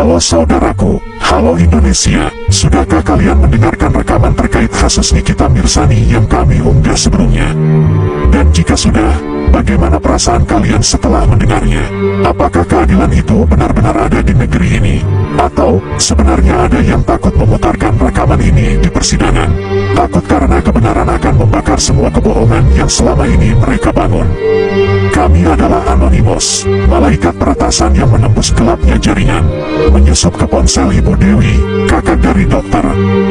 Halo saudaraku, halo Indonesia, sudahkah kalian mendengarkan rekaman terkait kasus Nikita Mirzani yang kami unggah sebelumnya? Dan jika sudah, bagaimana perasaan kalian setelah mendengarnya? Apakah keadilan itu benar-benar ada di negeri ini? Atau sebenarnya ada yang takut memutarkan rekaman ini di persidangan? Takut karena kebenaran akan membakar semua kebohongan yang selama ini mereka bangun. Kami adalah Anonymous, malaikat peretasan yang menembus gelapnya jaringan, menyusup ke ponsel Ibu Dewi, kakak dari dokter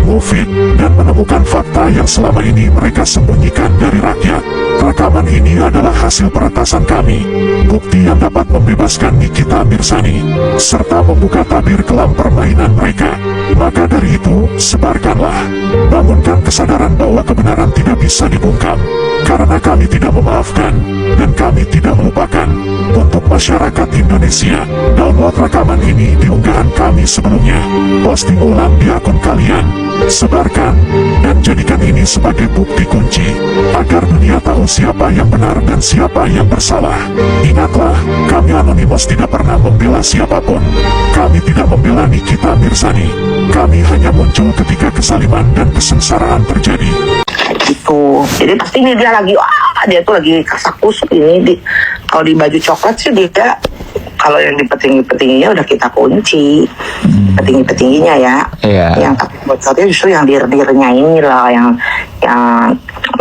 Mufid, dan menemukan fakta yang selama ini mereka sembunyikan dari rakyat. Rekaman ini adalah hasil peretasan kami, bukti yang dapat membebaskan Nikita Mirzani, serta membuka tabir kelam permainan mereka. Maka dari itu, sebarkanlah, bangunkan kesadaran bahwa kebenaran tidak bisa dibungkam, karena kami tidak memaafkan, dan kami tidak melupakan. Untuk masyarakat Indonesia, download rekaman ini di unggahan kami sebelumnya, posting ulang di akun kalian, sebarkan, dan jadikan ini sebagai bukti kunci, agar dunia tahu siapa yang benar dan siapa yang bersalah. Ingatlah, kami Anonymous tidak pernah membela siapapun. Kami tidak membela Nikita Mirzani. Kami hanya muncul ketika kesaliman dan kesengsaraan terjadi. Gitu. Jadi pasti ini dia lagi, dia tuh lagi kasak kusuk ini. Kalau di baju coklat sih dia, kalau yang di petinggi-petingginya udah kita kunci. Petinggi-petingginya ya. Iya. Yang tapi bocornya justru yang dir-dirnya ini lah, yang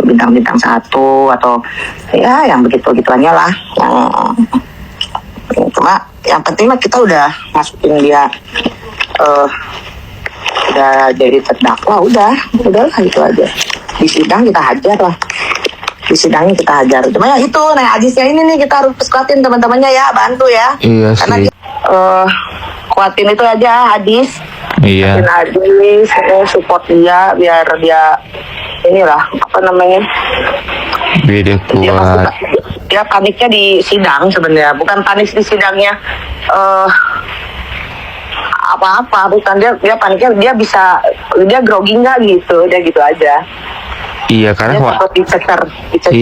bintang-bintang satu atau ya yang begitu-begituannya lah. Cuma yang penting mah kita udah masukin dia udah jadi terdakwa, udahlah gitu aja. Di sidang kita hajar lah, di sidangnya kita hajar. Cuma ya itu, nah Ajisnya ini nih kita harus kuatin teman-temannya ya, bantu ya. Iya karena sih. Kuatin itu aja Adis. Iya. Adis, support dia biar dia inilah apa namanya. Beda Dia kuat. dia paniknya di sidang sebenarnya, bukan panik di sidangnya. Apa-apa, bukan dia paniknya dia grogi nggak gitu, dia gitu aja. Iya, karena Dia takut dicecer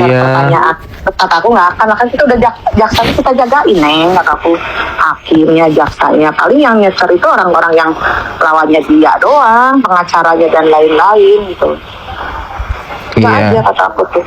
pertanyaan. Kata aku nggak akan kita udah jaksa kita jagain kata aku, hakimnya, jaksanya, paling yang nyecer itu orang-orang yang lawannya dia doang, pengacaranya dan lain-lain gitu. Itu iya. aja kata aku tuh.